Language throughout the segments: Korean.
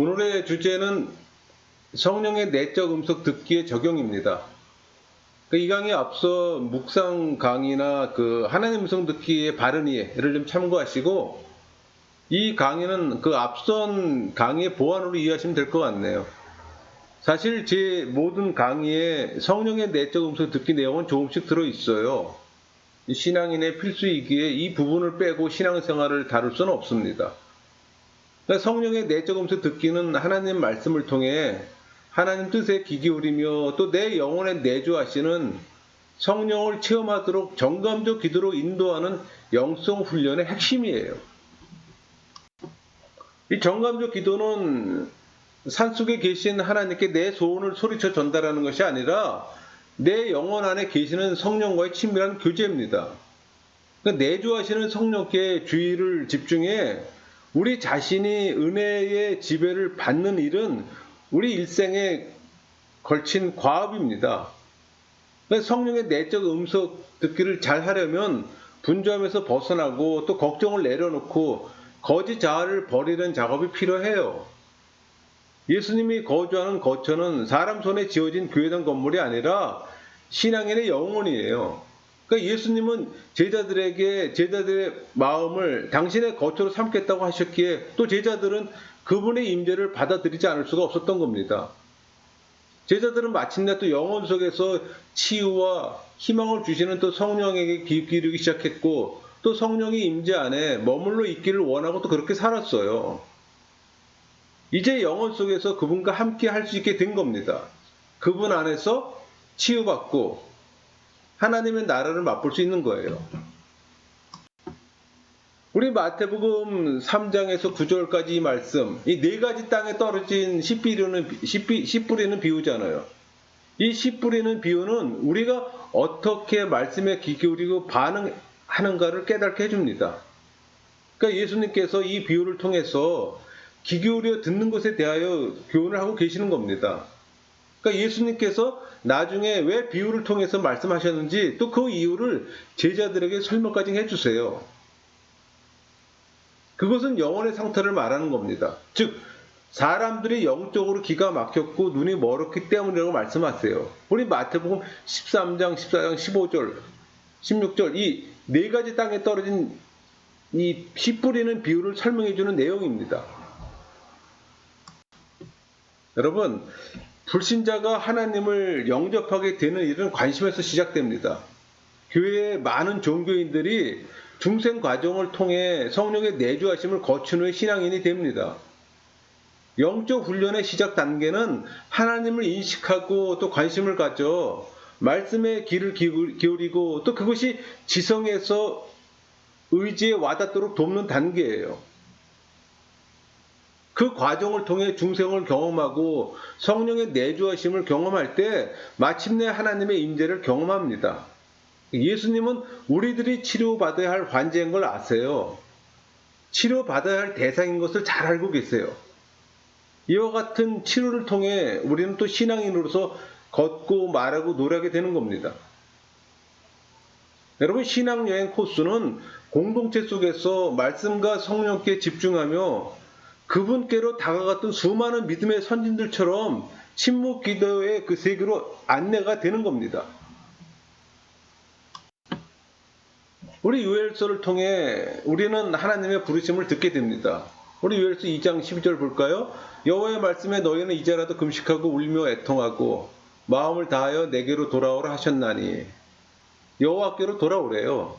오늘의 주제는 성령의 내적 음성 듣기의 적용입니다. 이 강의 앞서 묵상 강의나 하나님 음성 듣기의 바른 이해를 좀 참고하시고, 이 강의는 앞선 강의의 보완으로 이해하시면 될 것 같네요. 사실 제 모든 강의에 성령의 내적 음성 듣기 내용은 조금씩 들어있어요. 신앙인의 필수이기에 이 부분을 빼고 신앙생활을 다룰 수는 없습니다. 성령의 내적 음성 듣기는 하나님 말씀을 통해 하나님 뜻에 귀 기울이며 또 내 영혼에 내주하시는 성령을 체험하도록 정감적 기도로 인도하는 영성 훈련의 핵심이에요. 이 정감적 기도는 산속에 계신 하나님께 내 소원을 소리쳐 전달하는 것이 아니라 내 영혼 안에 계시는 성령과의 친밀한 교제입니다. 내주하시는 성령께 주의를 집중해 우리 자신이 은혜의 지배를 받는 일은 우리 일생에 걸친 과업입니다. 성령의 내적 음성 듣기를 잘 하려면 분주함에서 벗어나고 또 걱정을 내려놓고 거짓 자아를 버리는 작업이 필요해요. 예수님이 거주하는 거처는 사람 손에 지어진 교회당 건물이 아니라 신앙인의 영혼이에요. 예수님은 제자들의 마음을 당신의 거처로 삼겠다고 하셨기에 또 제자들은 그분의 임재를 받아들이지 않을 수가 없었던 겁니다. 제자들은 마침내 또 영혼 속에서 치유와 희망을 주시는 또 성령에게 귀 기울이기 시작했고, 또 성령의 임재 안에 머물러 있기를 원하고 또 그렇게 살았어요. 이제 영혼 속에서 그분과 함께 할 수 있게 된 겁니다. 그분 안에서 치유받고 하나님의 나라를 맛볼 수 있는 거예요. 우리 마태복음 3장에서 9절까지 이 말씀, 이 네 가지 땅에 떨어진 씨 뿌리는 비유잖아요. 이 씨 뿌리는 비유는 우리가 어떻게 말씀에 귀 기울이고 반응하는가를 깨닫게 해줍니다. 그러니까 예수님께서 이 비유를 통해서 귀 기울여 듣는 것에 대하여 교훈을 하고 계시는 겁니다. 그러니까 예수님께서 나중에 왜 비유를 통해서 말씀하셨는지 또 그 이유를 제자들에게 설명까지 해주세요. 그것은 영혼의 상태를 말하는 겁니다. 즉, 사람들이 영적으로 기가 막혔고 눈이 멀었기 때문이라고 말씀하세요. 우리 마태복음 13장, 14장, 15절, 16절 이 네 가지 땅에 떨어진 이 씨 뿌리는 비유를 설명해주는 내용입니다. 여러분, 불신자가 하나님을 영접하게 되는 일은 관심에서 시작됩니다. 교회의 많은 종교인들이 중생 과정을 통해 성령의 내주하심을 거친 후에 신앙인이 됩니다. 영적 훈련의 시작 단계는 하나님을 인식하고 또 관심을 가져 말씀에 귀를 기울이고 또 그것이 지성에서 의지에 와닿도록 돕는 단계예요. 그 과정을 통해 중생을 경험하고 성령의 내주하심을 경험할 때 마침내 하나님의 임재를 경험합니다. 예수님은 우리들이 치료받아야 할 환자인 걸 아세요. 치료받아야 할 대상인 것을 잘 알고 계세요. 이와 같은 치료를 통해 우리는 또 신앙인으로서 걷고 말하고 노래하게 되는 겁니다. 여러분, 신앙여행 코스는 공동체 속에서 말씀과 성령께 집중하며 그분께로 다가갔던 수많은 믿음의 선진들처럼 침묵 기도의 그 세계로 안내가 되는 겁니다. 우리 요엘서를 통해 우리는 하나님의 부르심을 듣게 됩니다. 우리 요엘서 2장 12절 볼까요? 여호와의 말씀에 너희는 이제라도 금식하고 울며 애통하고 마음을 다하여 내게로 돌아오라 하셨나니. 여호와께로 돌아오래요.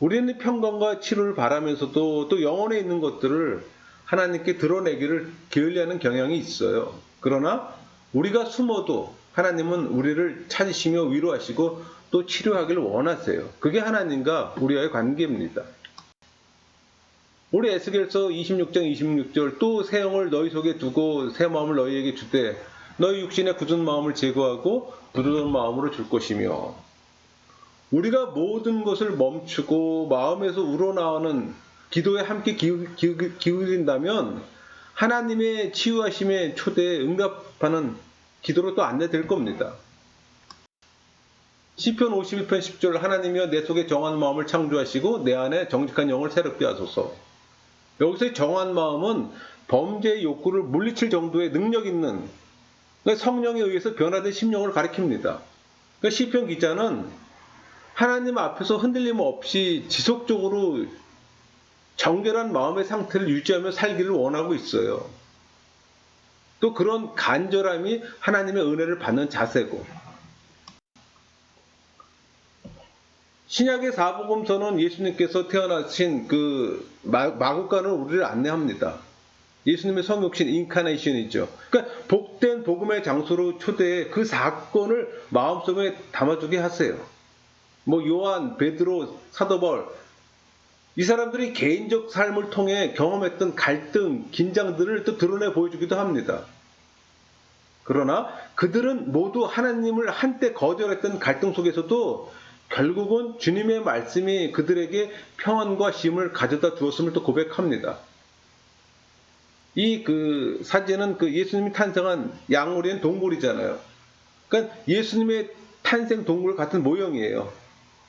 우리는 평강과 치료를 바라면서도 또 영혼에 있는 것들을 하나님께 드러내기를 게을리하는 경향이 있어요. 그러나 우리가 숨어도 하나님은 우리를 찾으시며 위로하시고 또 치료하기를 원하세요. 그게 하나님과 우리와의 관계입니다. 우리 에스겔서 26장 26절 또 새 영을 너희 속에 두고 새 마음을 너희에게 주되 너희 육신의 굳은 마음을 제거하고 부드러운 마음으로 줄 것이며. 우리가 모든 것을 멈추고 마음에서 우러나오는 기도에 함께 기울인다면 하나님의 치유하심의 초대에 응답하는 기도로 또 안내될 겁니다. 시편 51편 10절 하나님이여 내 속에 정한 마음을 창조하시고 내 안에 정직한 영을 새롭게 하소서. 여기서 정한 마음은 범죄의 욕구를 물리칠 정도의 능력 있는, 그러니까 성령에 의해서 변화된 심령을 가리킵니다. 그러니까 시편 기자는 하나님 앞에서 흔들림 없이 지속적으로 정결한 마음의 상태를 유지하며 살기를 원하고 있어요. 또 그런 간절함이 하나님의 은혜를 받는 자세고, 신약의 사복음서는 예수님께서 태어나신 그 마국간을 우리를 안내합니다. 예수님의 성육신 인카네이션이죠. 그러니까 복된 복음의 장소로 초대해 그 사건을 마음속에 담아두게 하세요. 요한, 베드로, 사도 바울, 이 사람들이 개인적 삶을 통해 경험했던 갈등, 긴장들을 또 드러내 보여주기도 합니다. 그러나 그들은 모두 하나님을 한때 거절했던 갈등 속에서도 결국은 주님의 말씀이 그들에게 평안과 쉼을 가져다 주었음을 또 고백합니다. 이 사진은 예수님이 탄생한 양오리엔 동굴이잖아요. 그러니까 예수님의 탄생 동굴 같은 모형이에요.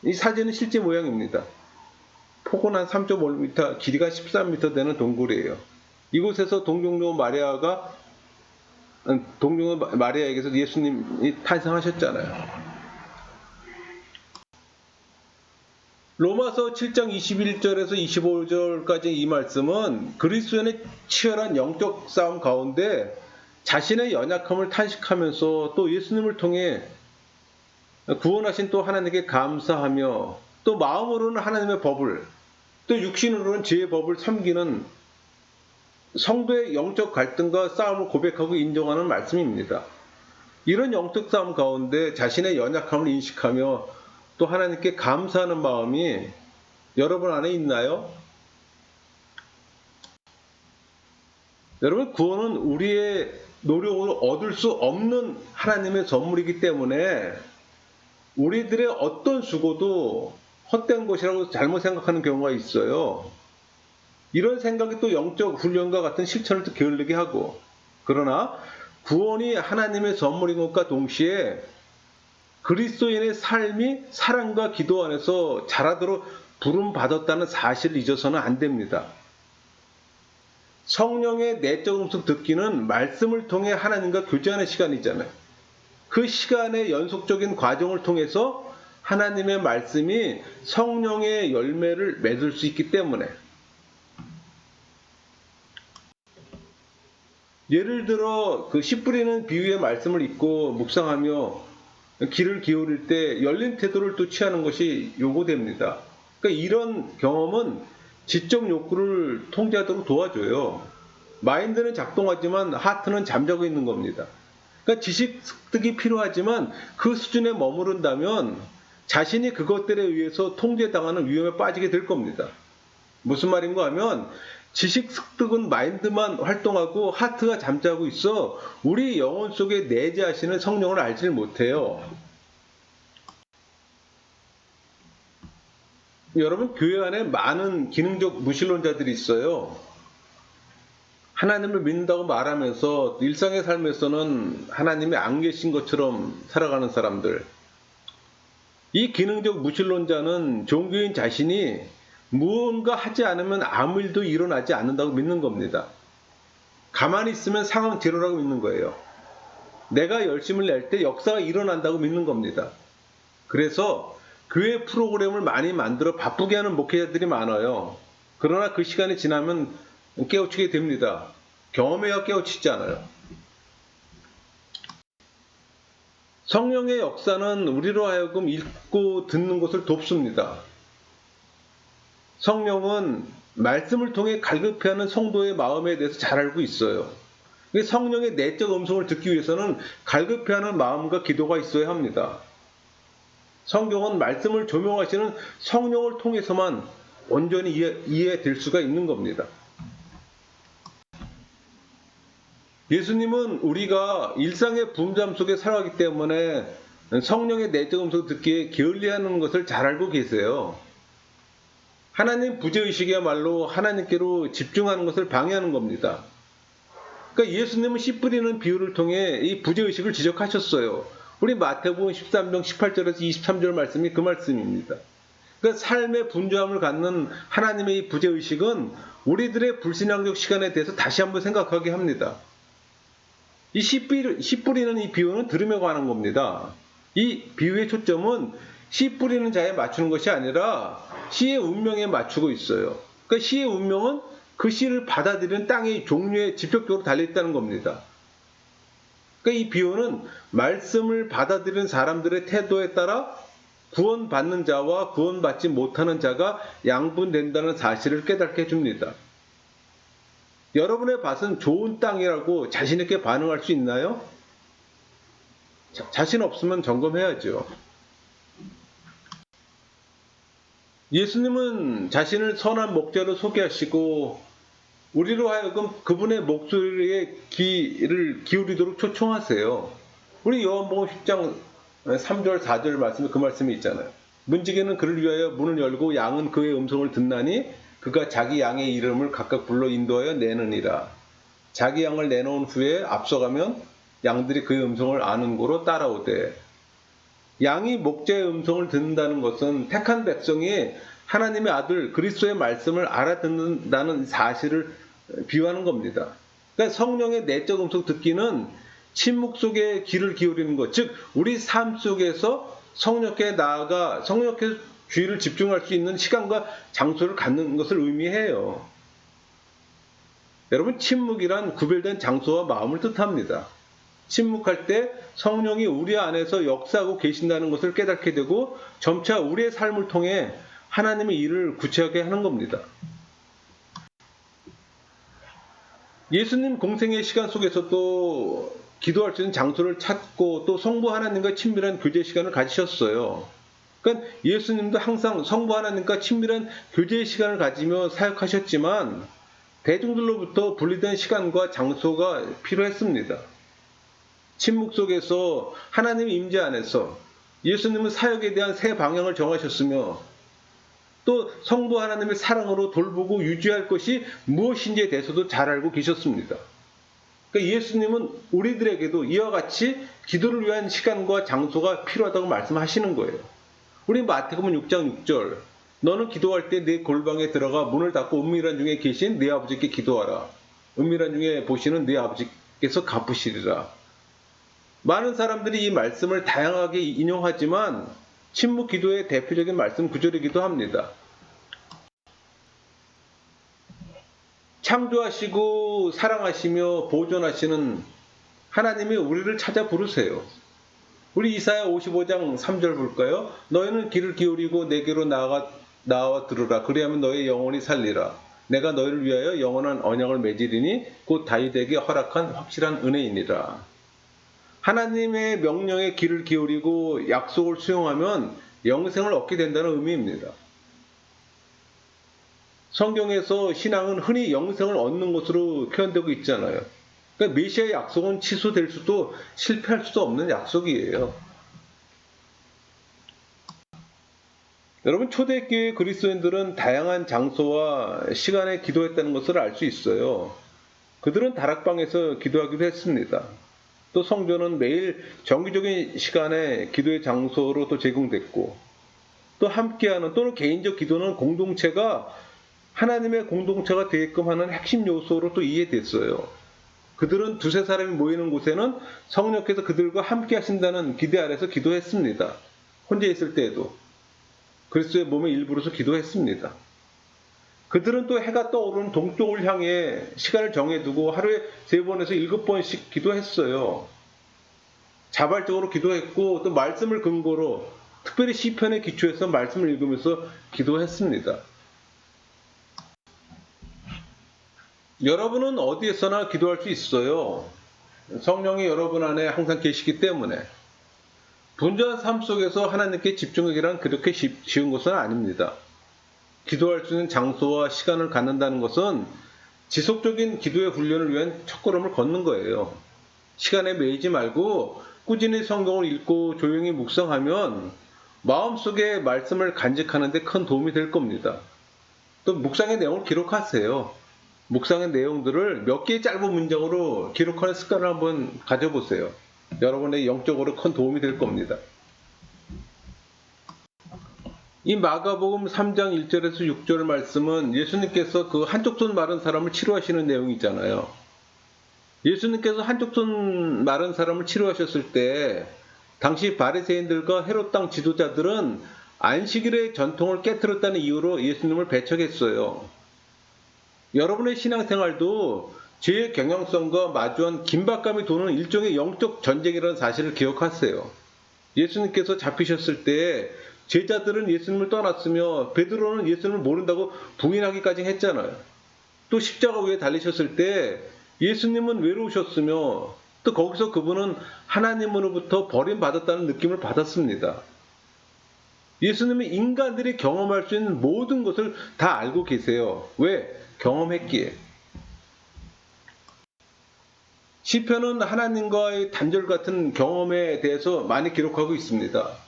이 사진은 실제 모양입니다. 폭은 한 3.5m, 길이가 13m 되는 동굴이에요. 이곳에서 동정녀 마리아에게서 예수님이 탄생하셨잖아요. 로마서 7장 21절에서 25절까지 이 말씀은 그리스도인의 치열한 영적 싸움 가운데 자신의 연약함을 탄식하면서 또 예수님을 통해 구원하신 또 하나님께 감사하며 또 마음으로는 하나님의 법을, 또 육신으로는 죄의 법을 섬기는 성도의 영적 갈등과 싸움을 고백하고 인정하는 말씀입니다. 이런 영적 싸움 가운데 자신의 연약함을 인식하며 또 하나님께 감사하는 마음이 여러분 안에 있나요? 여러분, 구원은 우리의 노력으로 얻을 수 없는 하나님의 선물이기 때문에 우리들의 어떤 수고도 헛된 것이라고 잘못 생각하는 경우가 있어요. 이런 생각이 또 영적 훈련과 같은 실천을 또 게을르게 하고, 그러나 구원이 하나님의 선물인 것과 동시에 그리스도인의 삶이 사랑과 기도 안에서 자라도록 부름받았다는 사실을 잊어서는 안 됩니다. 성령의 내적 음성 듣기는 말씀을 통해 하나님과 교제하는 시간이잖아요. 그 시간의 연속적인 과정을 통해서 하나님의 말씀이 성령의 열매를 맺을 수 있기 때문에, 예를 들어 씨 뿌리는 비유의 말씀을 읽고 묵상하며 귀를 기울일 때 열린 태도를 또 취하는 것이 요구됩니다. 그러니까 이런 경험은 지적 욕구를 통제하도록 도와줘요. 마인드는 작동하지만 하트는 잠자고 있는 겁니다. 그러니까 지식 습득이 필요하지만 그 수준에 머무른다면 자신이 그것들에 의해서 통제당하는 위험에 빠지게 될 겁니다. 무슨 말인가 하면 지식 습득은 마인드만 활동하고 하트가 잠자고 있어 우리 영혼 속에 내재하시는 성령을 알지 못해요. 여러분, 교회 안에 많은 기능적 무신론자들이 있어요. 하나님을 믿는다고 말하면서 일상의 삶에서는 하나님이 안 계신 것처럼 살아가는 사람들. 이 기능적 무신론자는 종교인 자신이 무언가 하지 않으면 아무 일도 일어나지 않는다고 믿는 겁니다. 가만히 있으면 상황 제로라고 믿는 거예요. 내가 열심을 낼 때 역사가 일어난다고 믿는 겁니다. 그래서 교회 프로그램을 많이 만들어 바쁘게 하는 목회자들이 많아요. 그러나 그 시간이 지나면 깨우치게 됩니다. 경험해야 깨우치지 않아요. 성령의 역사는 우리로 하여금 읽고 듣는 것을 돕습니다. 성령은 말씀을 통해 갈급해하는 성도의 마음에 대해서 잘 알고 있어요. 성령의 내적 음성을 듣기 위해서는 갈급해하는 마음과 기도가 있어야 합니다. 성경은 말씀을 조명하시는 성령을 통해서만 온전히 이해될 수가 있는 겁니다. 예수님은 우리가 일상의 분잠 속에 살아가기 때문에 성령의 내적 음성을 듣기에 게을리하는 것을 잘 알고 계세요. 하나님 부재의식이야말로 하나님께로 집중하는 것을 방해하는 겁니다. 그러니까 예수님은 씨 뿌리는 비유를 통해 이 부재의식을 지적하셨어요. 우리 마태복음 13장 18절에서 23절 말씀이 그 말씀입니다. 그러니까 삶의 분주함을 갖는 하나님의 이 부재의식은 우리들의 불신앙적 시간에 대해서 다시 한번 생각하게 합니다. 이 씨 뿌리는 이 비유는 들음에 관한 겁니다. 이 비유의 초점은 씨 뿌리는 자에 맞추는 것이 아니라 씨의 운명에 맞추고 있어요. 그러니까 씨의 운명은 그 씨를 받아들이는 땅의 종류에 직접적으로 달려있다는 겁니다. 그러니까 이 비유는 말씀을 받아들이는 사람들의 태도에 따라 구원받는 자와 구원받지 못하는 자가 양분된다는 사실을 깨닫게 해줍니다. 여러분의 밭은 좋은 땅이라고 자신 있게 반응할 수 있나요? 자신 없으면 점검해야죠. 예수님은 자신을 선한 목자로 소개하시고 우리로 하여금 그분의 목소리에 귀를 기울이도록 초청하세요. 우리 요한복음 10장 3절 4절 말씀에 그 말씀이 있잖아요. 문지기는 그를 위하여 문을 열고 양은 그의 음성을 듣나니 그가 자기 양의 이름을 각각 불러 인도하여 내느니라. 자기 양을 내놓은 후에 앞서가면 양들이 그의 음성을 아는 고로 따라오되. 양이 목자의 음성을 듣는다는 것은 택한 백성이 하나님의 아들 그리스도의 말씀을 알아듣는다는 사실을 비유하는 겁니다. 그러니까 성령의 내적 음성 듣기는 침묵 속에 귀를 기울이는 것, 즉 우리 삶 속에서 성령께 나아가 성령께 귀를 집중할 수 있는 시간과 장소를 갖는 것을 의미해요. 여러분, 침묵이란 구별된 장소와 마음을 뜻합니다. 침묵할 때 성령이 우리 안에서 역사하고 계신다는 것을 깨닫게 되고 점차 우리의 삶을 통해 하나님의 일을 구체하게 하는 겁니다. 예수님 공생의 시간 속에서도 기도할 수 있는 장소를 찾고 또 성부 하나님과 친밀한 교제 시간을 가지셨어요. 그러니까 예수님도 항상 성부 하나님과 친밀한 교제의 시간을 가지며 사역하셨지만 대중들로부터 분리된 시간과 장소가 필요했습니다. 침묵 속에서 하나님의 임재 안에서 예수님은 사역에 대한 새 방향을 정하셨으며 또 성부 하나님의 사랑으로 돌보고 유지할 것이 무엇인지에 대해서도 잘 알고 계셨습니다. 그러니까 예수님은 우리들에게도 이와 같이 기도를 위한 시간과 장소가 필요하다고 말씀하시는 거예요. 우리 마태복음 6장 6절 너는 기도할 때 내 골방에 들어가 문을 닫고 은밀한 중에 계신 네 아버지께 기도하라. 은밀한 중에 보시는 네 아버지께서 갚으시리라. 많은 사람들이 이 말씀을 다양하게 인용하지만 침묵 기도의 대표적인 말씀 구절이기도 합니다. 창조하시고 사랑하시며 보존하시는 하나님이 우리를 찾아 부르세요. 우리 이사야 55장 3절 볼까요? 너희는 귀를 기울이고 내게로 나와 들으라. 그리하면 너희 영혼이 살리라. 내가 너희를 위하여 영원한 언약을 맺으리니 곧 다윗에게 허락한 확실한 은혜이니라. 하나님의 명령에 귀를 기울이고 약속을 수용하면 영생을 얻게 된다는 의미입니다. 성경에서 신앙은 흔히 영생을 얻는 것으로 표현되고 있잖아요. 그러니까 메시아의 약속은 취소될 수도 실패할 수도 없는 약속이에요. 여러분, 초대교회 그리스도인들은 다양한 장소와 시간에 기도했다는 것을 알 수 있어요. 그들은 다락방에서 기도하기도 했습니다. 또 성전은 매일 정기적인 시간에 기도의 장소로 또 제공됐고 또 함께하는 또는 개인적 기도는 공동체가 하나님의 공동체가 되게끔 하는 핵심 요소로 또 이해됐어요. 그들은 두세 사람이 모이는 곳에는 성령께서 그들과 함께 하신다는 기대 아래서 기도했습니다. 혼자 있을 때에도 그리스도의 몸의 일부로서 기도했습니다. 그들은 또 해가 떠오르는 동쪽을 향해 시간을 정해두고 하루에 3번에서 7번씩 기도했어요. 자발적으로 기도했고 또 말씀을 근거로 특별히 시편에 기초해서 말씀을 읽으면서 기도했습니다. 여러분은 어디에서나 기도할 수 있어요. 성령이 여러분 안에 항상 계시기 때문에. 분주한 삶 속에서 하나님께 집중하기란 그렇게 쉬운 것은 아닙니다. 기도할 수 있는 장소와 시간을 갖는다는 것은 지속적인 기도의 훈련을 위한 첫걸음을 걷는 거예요. 시간에 매이지 말고 꾸준히 성경을 읽고 조용히 묵상하면 마음속에 말씀을 간직하는 데 큰 도움이 될 겁니다. 또 묵상의 내용을 기록하세요. 묵상의 내용들을 몇 개의 짧은 문장으로 기록하는 습관을 한번 가져보세요. 여러분의 영적으로 큰 도움이 될 겁니다. 이 마가복음 3장 1절에서 6절 말씀은 예수님께서 그 한쪽 손 마른 사람을 치료하시는 내용이 있잖아요. 예수님께서 한쪽 손 마른 사람을 치료하셨을 때 당시 바리새인들과 헤롯 땅 지도자들은 안식일의 전통을 깨뜨렸다는 이유로 예수님을 배척했어요. 여러분의 신앙생활도 죄의 경향성과 마주한 긴박감이 도는 일종의 영적 전쟁이라는 사실을 기억하세요. 예수님께서 잡히셨을 때 제자들은 예수님을 떠났으며 베드로는 예수님을 모른다고 부인하기까지 했잖아요. 또 십자가 위에 달리셨을 때 예수님은 외로우셨으며 또 거기서 그분은 하나님으로부터 버림받았다는 느낌을 받았습니다. 예수님은 인간들이 경험할 수 있는 모든 것을 다 알고 계세요. 왜? 경험했기에. 시편은 하나님과의 단절 같은 경험에 대해서 많이 기록하고 있습니다.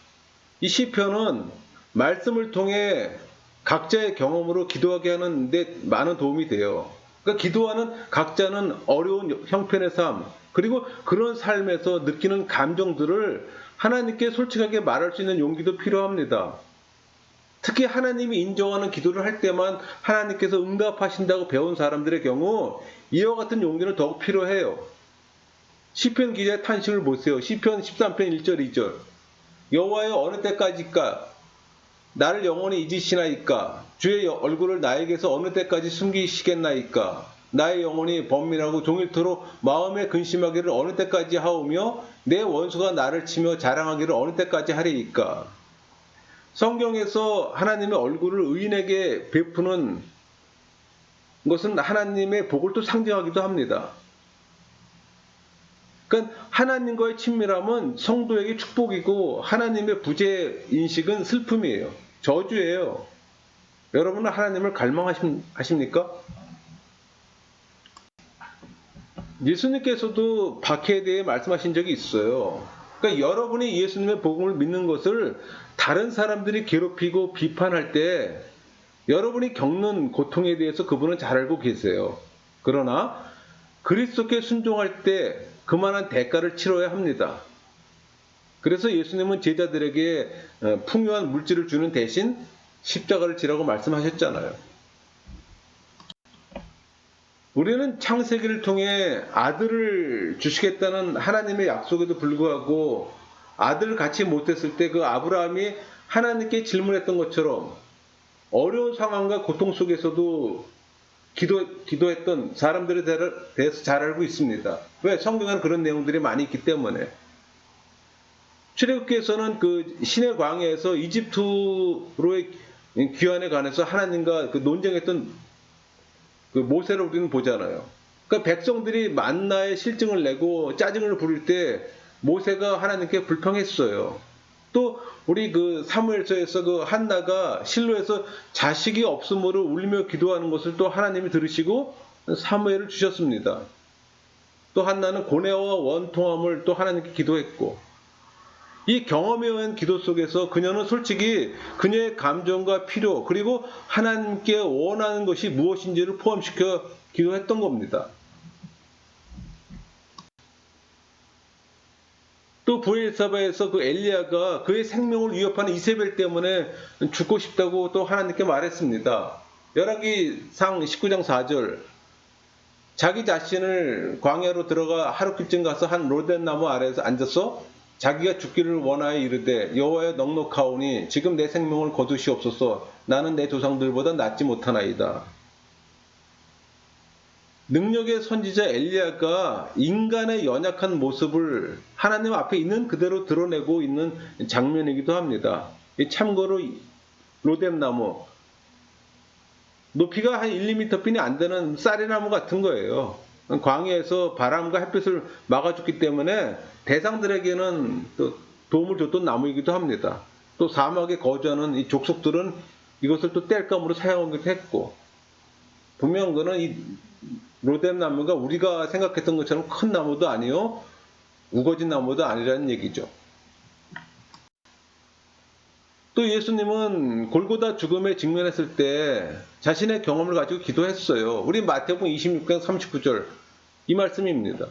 이 시편은 말씀을 통해 각자의 경험으로 기도하게 하는 데 많은 도움이 돼요. 그러니까 기도하는 각자는 어려운 형편의 삶, 그리고 그런 삶에서 느끼는 감정들을 하나님께 솔직하게 말할 수 있는 용기도 필요합니다. 특히 하나님이 인정하는 기도를 할 때만 하나님께서 응답하신다고 배운 사람들의 경우 이와 같은 용기는 더욱 필요해요. 시편 기자의 탄식을 보세요. 시편 13편 1절 2절. 여호와여 어느 때까지일까? 나를 영원히 잊으시나이까? 주의 얼굴을 나에게서 어느 때까지 숨기시겠나이까? 나의 영혼이 번민하고 종일토록 마음에 근심하기를 어느 때까지 하오며 내 원수가 나를 치며 자랑하기를 어느 때까지 하리이까? 성경에서 하나님의 얼굴을 의인에게 베푸는 것은 하나님의 복을 또 상징하기도 합니다. 그러니까 하나님과의 친밀함은 성도에게 축복이고 하나님의 부재 인식은 슬픔이에요. 저주예요. 여러분은 하나님을 갈망하십니까? 예수님께서도 박해에 대해 말씀하신 적이 있어요. 그러니까 여러분이 예수님의 복음을 믿는 것을 다른 사람들이 괴롭히고 비판할 때 여러분이 겪는 고통에 대해서 그분은 잘 알고 계세요. 그러나 그리스도께 순종할 때 그만한 대가를 치러야 합니다. 그래서 예수님은 제자들에게 풍요한 물질을 주는 대신 십자가를 지라고 말씀하셨잖아요. 우리는 창세기를 통해 아들을 주시겠다는 하나님의 약속에도 불구하고 아들을 갖지 못했을 때 그 아브라함이 하나님께 질문했던 것처럼 어려운 상황과 고통 속에서도 기도했던 사람들에 대해서 잘 알고 있습니다. 왜? 성경에는 그런 내용들이 많이 있기 때문에. 출애굽기에서는 그 신의 광야에서 이집트로의 귀환에 관해서 하나님과 그 논쟁했던 그 모세를 우리는 보잖아요. 그러니까 백성들이 만나의 실증을 내고 짜증을 부릴 때 모세가 하나님께 불평했어요. 또 우리 그 사무엘서에서 그 한나가 실로에서 자식이 없음으로 울며 기도하는 것을 또 하나님이 들으시고 사무엘을 주셨습니다. 또 한나는 고뇌와 원통함을 또 하나님께 기도했고, 이 경험에 의한 기도 속에서 그녀는 솔직히 그녀의 감정과 필요, 그리고 하나님께 원하는 것이 무엇인지를 포함시켜 기도했던 겁니다. 또 부엘사바에서 그 엘리야가 그의 생명을 위협하는 이세벨 때문에 죽고 싶다고 또 하나님께 말했습니다. 열왕기상 19장 4절. 자기 자신을 광야로 들어가 하루길쯤 가서 한 로덴 나무 아래에서 앉아서 자기가 죽기를 원하여 이르되 여호와여 넉넉하오니 지금 내 생명을 거두시옵소서. 나는 내 조상들보다 낫지 못하나이다. 능력의 선지자 엘리야가 인간의 연약한 모습을 하나님 앞에 있는 그대로 드러내고 있는 장면이기도 합니다. 참고로 로뎀나무, 높이가 한 1, 2m 핀이 안 되는 쌀이나무 같은 거예요. 광야에서 바람과 햇빛을 막아줬기 때문에 대상들에게는 또 도움을 줬던 나무이기도 합니다. 또 사막에 거주하는 이 족속들은 이것을 또 땔감으로 사용하기도 했고, 분명한 거는 이 로뎀 나무가 우리가 생각했던 것처럼 큰 나무도 아니요, 우거진 나무도 아니라는 얘기죠. 또 예수님은 골고다 죽음에 직면했을 때 자신의 경험을 가지고 기도했어요. 우리 마태복음 26장 39절 이 말씀입니다.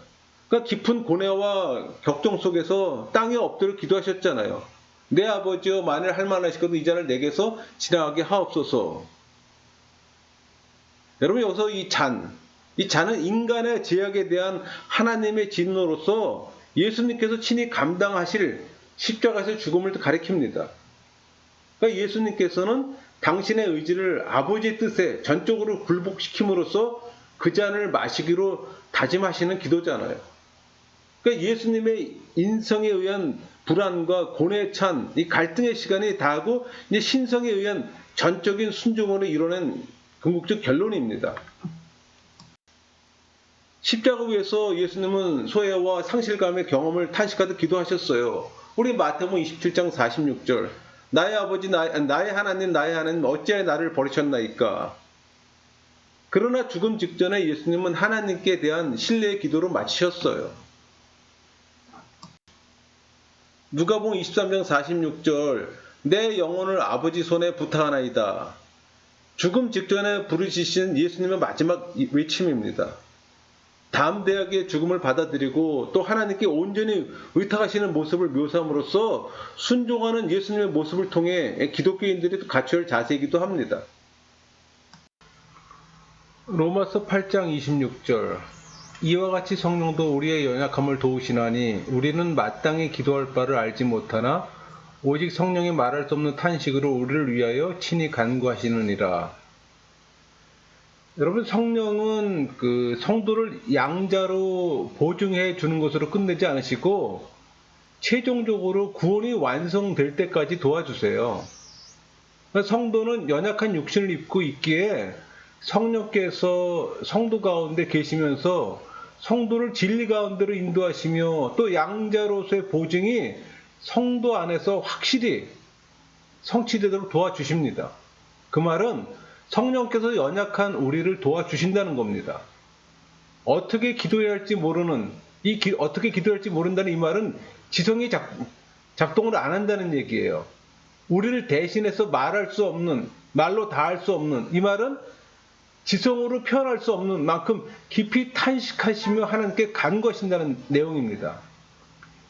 그러니까 깊은 고뇌와 격정 속에서 땅에 엎드려 기도하셨잖아요. 내 아버지여 만일 할 만하시거든 이 잔을 내게서 지나가게 하옵소서. 여러분 여기서 이 잔은 인간의 죄악에 대한 하나님의 진노로서 예수님께서 친히 감당하실 십자가에서 죽음을 가리킵니다. 그러니까 예수님께서는 당신의 의지를 아버지의 뜻에 전적으로 굴복시킴으로써 그 잔을 마시기로 다짐하시는 기도잖아요. 그러니까 예수님의 인성에 의한 불안과 고뇌에 찬 이 갈등의 시간이 다하고 이제 신성에 의한 전적인 순종으로 이뤄낸 궁극적 결론입니다. 십자가 위에서 예수님은 소외와 상실감의 경험을 탄식하듯 기도하셨어요. 우리 마태복음 27장 46절 나의 아버지 나의 하나님 어찌하여 나를 버리셨나이까. 그러나 죽음 직전에 예수님은 하나님께 대한 신뢰의 기도로 마치셨어요. 누가복음 23장 46절 내 영혼을 아버지 손에 부탁하나이다. 죽음 직전에 부르짖으신 예수님의 마지막 외침입니다. 담대하게 죽음을 받아들이고 또 하나님께 온전히 의탁하시는 모습을 묘사함으로써 순종하는 예수님의 모습을 통해 기독교인들이 갖춰야 할 자세이기도 합니다. 로마서 8장 26절 이와 같이 성령도 우리의 연약함을 도우시나니 우리는 마땅히 기도할 바를 알지 못하나 오직 성령이 말할 수 없는 탄식으로 우리를 위하여 친히 간구하시느니라. 여러분 성령은 그 성도를 양자로 보증해 주는 것으로 끝내지 않으시고 최종적으로 구원이 완성될 때까지 도와주세요. 성도는 연약한 육신을 입고 있기에 성령께서 성도 가운데 계시면서 성도를 진리 가운데로 인도하시며 또 양자로서의 보증이 성도 안에서 확실히 성취되도록 도와주십니다. 그 말은 성령께서 연약한 우리를 도와주신다는 겁니다. 어떻게 기도해야 할지 모르는 어떻게 기도해야 할지 모른다는 이 말은 지성이 작동을 안 한다는 얘기예요. 우리를 대신해서 말할 수 없는 말로 다 할 수 없는 이 말은 지성으로 표현할 수 없는 만큼 깊이 탄식하시며 하나님께 간구하신다는 내용입니다.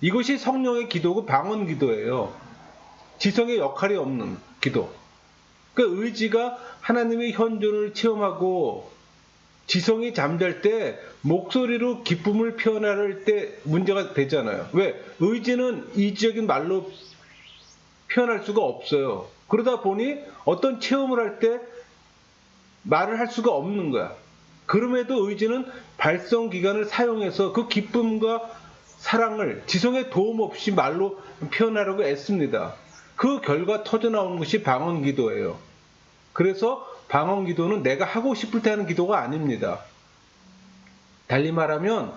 이것이 성령의 기도고 방언 기도예요. 지성의 역할이 없는 기도. 그 의지가 하나님의 현존을 체험하고 지성이 잠잘 때 목소리로 기쁨을 표현할 때 문제가 되잖아요. 왜? 의지는 이지적인 말로 표현할 수가 없어요. 그러다 보니 어떤 체험을 할 때 말을 할 수가 없는 거야. 그럼에도 의지는 발성기관을 사용해서 그 기쁨과 사랑을 지성의 도움 없이 말로 표현하려고 애씁니다. 그 결과 터져나오는 것이 방언 기도예요. 그래서 방언 기도는 내가 하고 싶을 때 하는 기도가 아닙니다. 달리 말하면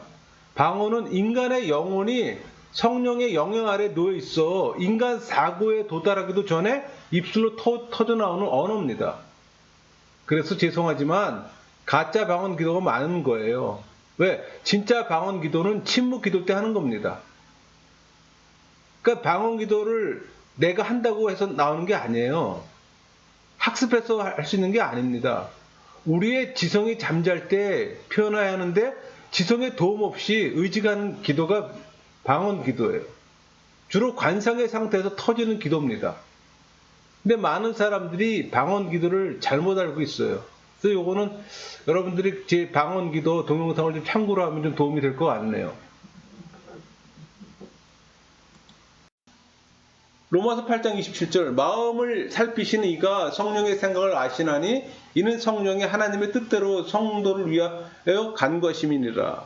방언은 인간의 영혼이 성령의 영향 아래 놓여 있어 인간 사고에 도달하기도 전에 입술로 터져나오는 언어입니다. 그래서 죄송하지만 가짜 방언 기도가 많은 거예요. 왜? 진짜 방언 기도는 침묵 기도 때 하는 겁니다. 그러니까 방언 기도를 내가 한다고 해서 나오는 게 아니에요. 학습해서 할 수 있는 게 아닙니다. 우리의 지성이 잠잘 때 표현해야 하는데 지성의 도움 없이 의지가 하는 기도가 방언 기도예요. 주로 관상의 상태에서 터지는 기도입니다. 근데 많은 사람들이 방언 기도를 잘못 알고 있어요. 그래서 요거는 여러분들이 제 방언 기도 동영상을 좀 참고로 하면 좀 도움이 될 것 같네요. 로마서 8장 27절 마음을 살피시는 이가 성령의 생각을 아시나니 이는 성령이 하나님의 뜻대로 성도를 위하여 간구하심이니라.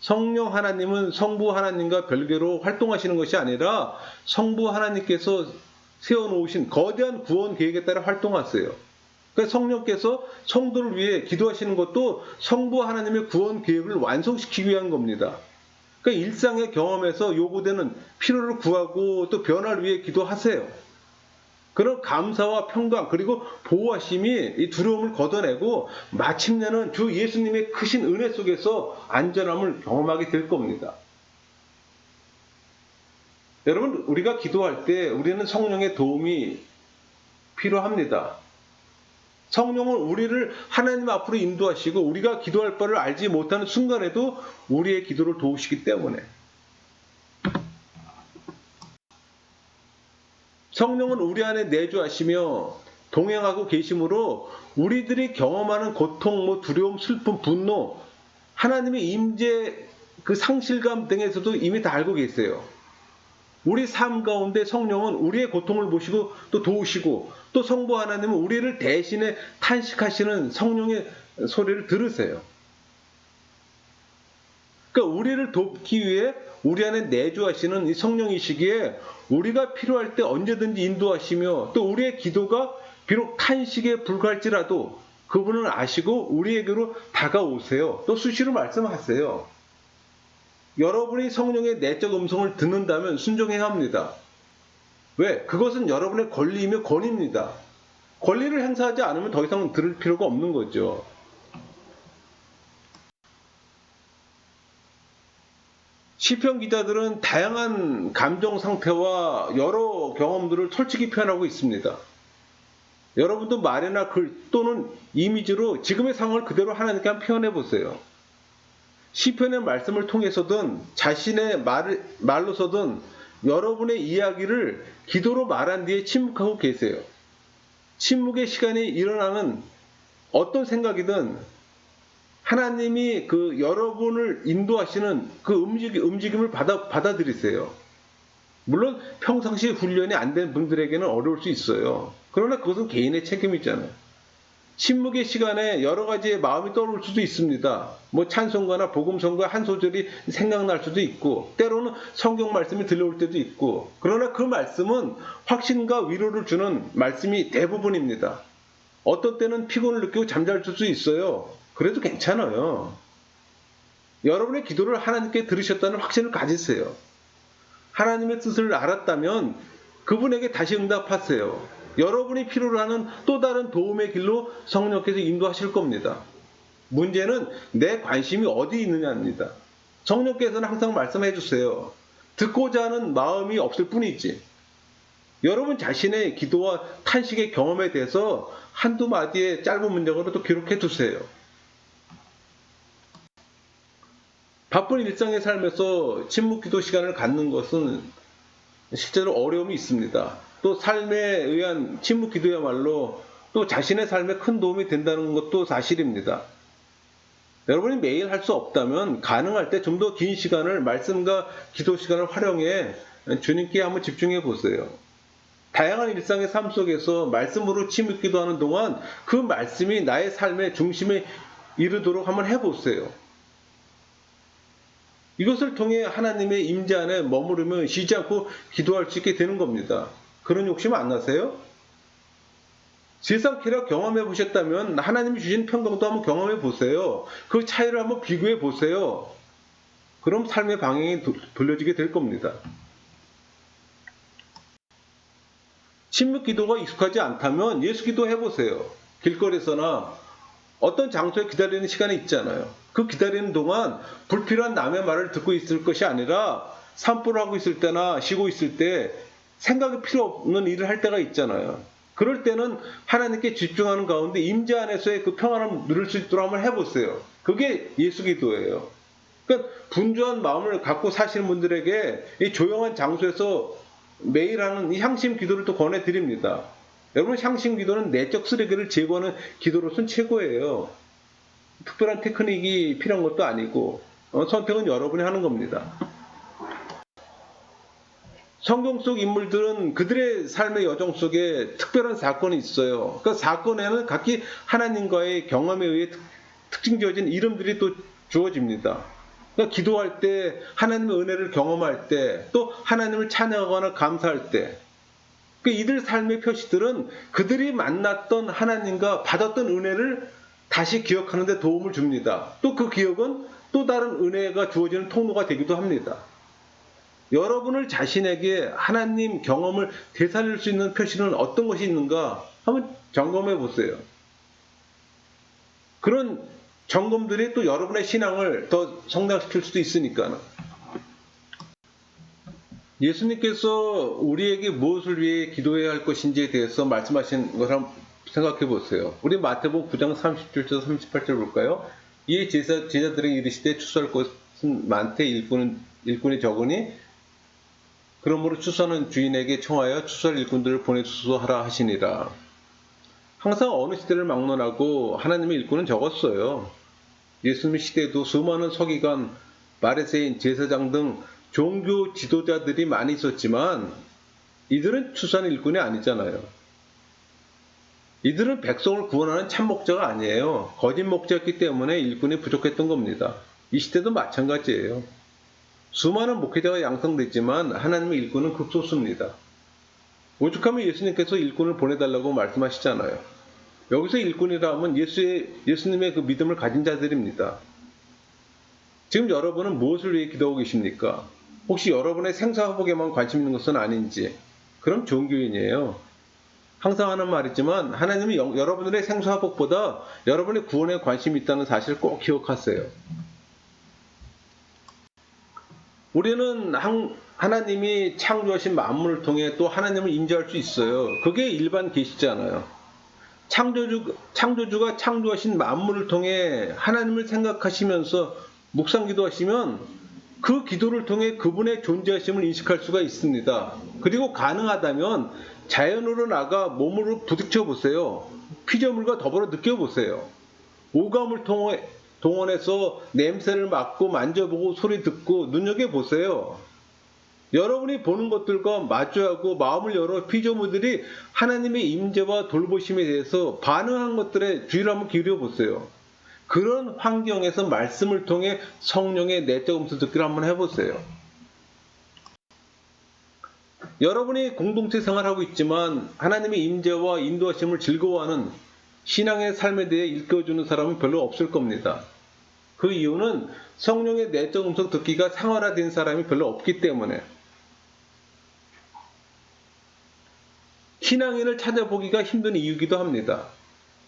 성령 하나님은 성부 하나님과 별개로 활동하시는 것이 아니라 성부 하나님께서 세워놓으신 거대한 구원 계획에 따라 활동하세요. 그러니까 성령께서 성도를 위해 기도하시는 것도 성부 하나님의 구원 계획을 완성시키기 위한 겁니다. 그러니까 일상의 경험에서 요구되는 필요를 구하고 또 변화를 위해 기도하세요. 그런 감사와 평강 그리고 보호하심이 이 두려움을 걷어내고 마침내는 주 예수님의 크신 은혜 속에서 안전함을 경험하게 될 겁니다. 여러분 우리가 기도할 때 우리는 성령의 도움이 필요합니다. 성령은 우리를 하나님 앞으로 인도하시고 우리가 기도할 바를 알지 못하는 순간에도 우리의 기도를 도우시기 때문에 성령은 우리 안에 내주하시며 동행하고 계심으로 우리들이 경험하는 고통, 두려움, 슬픔, 분노, 하나님의 임재, 그 상실감 등에서도 이미 다 알고 계세요. 우리 삶 가운데 성령은 우리의 고통을 보시고 또 도우시고, 또 성부 하나님은 우리를 대신에 탄식하시는 성령의 소리를 들으세요. 그러니까 우리를 돕기 위해 우리 안에 내주하시는 이 성령이시기에 우리가 필요할 때 언제든지 인도하시며, 또 우리의 기도가 비록 탄식에 불과할지라도 그분은 아시고 우리에게로 다가오세요. 또 수시로 말씀하세요. 여러분이 성령의 내적 음성을 듣는다면 순종해야 합니다. 왜? 그것은 여러분의 권리이며 권위입니다. 권리를 행사하지 않으면 더 이상 들을 필요가 없는 거죠. 시편 기자들은 다양한 감정 상태와 여러 경험들을 솔직히 표현하고 있습니다. 여러분도 말이나 글 또는 이미지로 지금의 상황을 그대로 하나님께 한번 표현해 보세요. 시편의 말씀을 통해서든 자신의 말로서든 여러분의 이야기를 기도로 말한 뒤에 침묵하고 계세요. 침묵의 시간이 일어나는 어떤 생각이든 하나님이 그 여러분을 인도하시는 그 움직임을 받아들이세요. 물론 평상시 훈련이 안 된 분들에게는 어려울 수 있어요. 그러나 그것은 개인의 책임이잖아요. 침묵의 시간에 여러 가지의 마음이 떠오를 수도 있습니다. 찬송가나 복음성가 한 소절이 생각날 수도 있고, 때로는 성경 말씀이 들려올 때도 있고, 그러나 그 말씀은 확신과 위로를 주는 말씀이 대부분입니다. 어떤 때는 피곤을 느끼고 잠잘 수도 있어요. 그래도 괜찮아요. 여러분의 기도를 하나님께 들으셨다는 확신을 가지세요. 하나님의 뜻을 알았다면 그분에게 다시 응답하세요. 여러분이 필요로 하는 또 다른 도움의 길로 성령께서 인도하실 겁니다. 문제는 내 관심이 어디 있느냐입니다. 성령께서는 항상 말씀해 주세요. 듣고자 하는 마음이 없을 뿐이지. 여러분 자신의 기도와 탄식의 경험에 대해서 한두 마디의 짧은 문장으로 또 기록해 두세요. 바쁜 일상의 삶에서 침묵 기도 시간을 갖는 것은 실제로 어려움이 있습니다. 또 삶에 의한 침묵 기도야말로 또 자신의 삶에 큰 도움이 된다는 것도 사실입니다. 여러분이 매일 할 수 없다면 가능할 때 좀 더 긴 시간을 말씀과 기도 시간을 활용해 주님께 한번 집중해 보세요. 다양한 일상의 삶 속에서 말씀으로 침묵 기도하는 동안 그 말씀이 나의 삶의 중심에 이르도록 한번 해보세요. 이것을 통해 하나님의 임재 안에 머무르며 쉬지 않고 기도할 수 있게 되는 겁니다. 그런 욕심 안 나세요? 세상 쾌락 경험해 보셨다면 하나님이 주신 평강도 한번 경험해 보세요. 그 차이를 한번 비교해 보세요. 그럼 삶의 방향이 돌려지게 될 겁니다. 침묵 기도가 익숙하지 않다면 예수 기도 해보세요. 길거리에서나 어떤 장소에 기다리는 시간이 있잖아요. 그 기다리는 동안 불필요한 남의 말을 듣고 있을 것이 아니라 산보를 하고 있을 때나 쉬고 있을 때 생각이 필요 없는 일을 할 때가 있잖아요. 그럴 때는 하나님께 집중하는 가운데 임재 안에서의 그 평안함을 누릴 수 있도록 한번 해보세요. 그게 예수 기도예요. 그러니까 분주한 마음을 갖고 사시는 분들에게 이 조용한 장소에서 매일 하는 이 향심 기도를 또 권해드립니다. 여러분, 향심 기도는 내적 쓰레기를 제거하는 기도로서는 최고예요. 특별한 테크닉이 필요한 것도 아니고 선택은 여러분이 하는 겁니다. 성경 속 인물들은 그들의 삶의 여정 속에 특별한 사건이 있어요. 그 사건에는 각기 하나님과의 경험에 의해 특징 지어진 이름들이 또 주어집니다. 그러니까 기도할 때, 하나님의 은혜를 경험할 때, 또 하나님을 찬양하거나 감사할 때, 이들 삶의 표시들은 그들이 만났던 하나님과 받았던 은혜를 다시 기억하는 데 도움을 줍니다. 또 그 기억은 또 다른 은혜가 주어지는 통로가 되기도 합니다. 여러분을 자신에게 하나님 경험을 되살릴 수 있는 표시는 어떤 것이 있는가 한번 점검해 보세요. 그런 점검들이 또 여러분의 신앙을 더 성장시킬 수도 있으니까. 예수님께서 우리에게 무엇을 위해 기도해야 할 것인지에 대해서 말씀하신 것을 한번 생각해 보세요. 우리 마태복음 9장 37절 38절 볼까요? 이에 제자들에게 이르시되 추수할 것은 많되 일꾼이 적으니 그러므로 추수하는 주인에게 청하여 추수할 일꾼들을 보내주소하라 하시니라. 항상 어느 시대를 막론하고 하나님의 일꾼은 적었어요. 예수님 시대에도 수많은 서기관, 바리새인, 제사장 등 종교 지도자들이 많이 있었지만 이들은 추수하는 일꾼이 아니잖아요. 이들은 백성을 구원하는 참 목자가 아니에요. 거짓 목자였기 때문에 일꾼이 부족했던 겁니다. 이 시대도 마찬가지예요. 수많은 목회자가 양성됐지만 하나님의 일꾼은 극소수입니다. 오죽하면 예수님께서 일꾼을 보내달라고 말씀하시잖아요. 여기서 일꾼이라 하면 예수님의 그 믿음을 가진 자들입니다. 지금 여러분은 무엇을 위해 기도하고 계십니까? 혹시 여러분의 생사화복에만 관심 있는 것은 아닌지, 그럼 종교인이에요. 항상 하는 말이지만 하나님이 여러분들의 생사화복보다 여러분의 구원에 관심이 있다는 사실을 꼭 기억하세요. 우리는 하나님이 창조하신 만물을 통해 또 하나님을 인지할 수 있어요. 그게 일반 계시잖아요. 창조주가 창조하신 만물을 통해 하나님을 생각하시면서 묵상 기도하시면 그 기도를 통해 그분의 존재하심을 인식할 수가 있습니다. 그리고 가능하다면 자연으로 나가 몸으로 부딪혀 보세요. 피조물과 더불어 느껴보세요. 오감을 동원해서 냄새를 맡고 만져보고 소리 듣고 눈여겨보세요. 여러분이 보는 것들과 마주하고 마음을 열어 피조물들이 하나님의 임재와 돌보심에 대해서 반응한 것들에 주의를 한번 기울여보세요. 그런 환경에서 말씀을 통해 성령의 내적 음성 듣기를 한번 해보세요. 여러분이 공동체 생활하고 있지만 하나님의 임재와 인도하심을 즐거워하는 신앙의 삶에 대해 일깨워주는 사람은 별로 없을 겁니다. 그 이유는 성령의 내적 음성 듣기가 생활화된 사람이 별로 없기 때문에. 신앙인을 찾아보기가 힘든 이유이기도 합니다.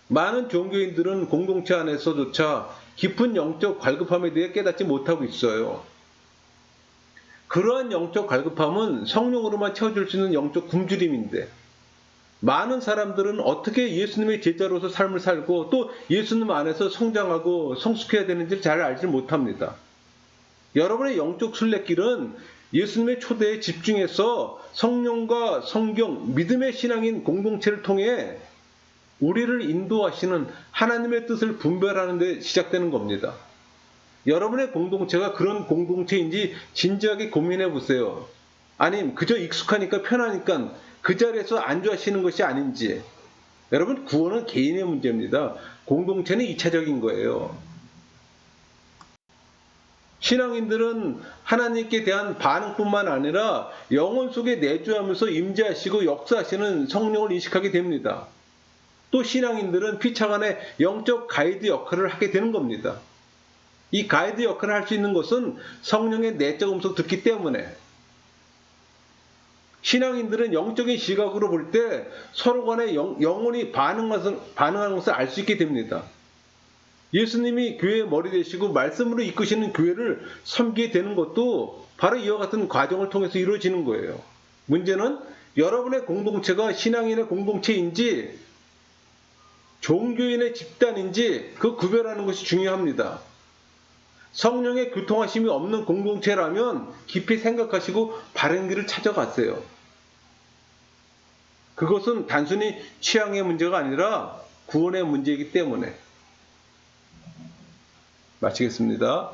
많은 종교인들은 공동체 안에서조차 깊은 영적 갈급함에 대해 깨닫지 못하고 있어요. 그러한 영적 갈급함은 성령으로만 채워줄 수 있는 영적 굶주림인데, 많은 사람들은 어떻게 예수님의 제자로서 삶을 살고 또 예수님 안에서 성장하고 성숙해야 되는지를 잘 알지 못합니다. 여러분의 영적 순례길은 예수님의 초대에 집중해서 성령과 성경, 믿음의 신앙인 공동체를 통해 우리를 인도하시는 하나님의 뜻을 분별하는 데 시작되는 겁니다. 여러분의 공동체가 그런 공동체인지 진지하게 고민해 보세요. 아님 그저 익숙하니까 편하니까 그 자리에서 안주하시는 것이 아닌지. 여러분, 구원은 개인의 문제입니다. 공동체는 2차적인 거예요. 신앙인들은 하나님께 대한 반응뿐만 아니라 영혼 속에 내주하면서 임재하시고 역사하시는 성령을 인식하게 됩니다. 또 신앙인들은 피차간의 영적 가이드 역할을 하게 되는 겁니다. 이 가이드 역할을 할 수 있는 것은 성령의 내적 음성 듣기 때문에. 신앙인들은 영적인 시각으로 볼 때 서로 간에 영혼이 반응하는 것을 알 수 있게 됩니다. 예수님이 교회의 머리 되시고 말씀으로 이끄시는 교회를 섬기게 되는 것도 바로 이와 같은 과정을 통해서 이루어지는 거예요. 문제는 여러분의 공동체가 신앙인의 공동체인지 종교인의 집단인지 그 구별하는 것이 중요합니다. 성령의 교통하심이 없는 공동체라면 깊이 생각하시고 바른 길을 찾아가세요. 그것은 단순히 취향의 문제가 아니라 구원의 문제이기 때문에. 마치겠습니다.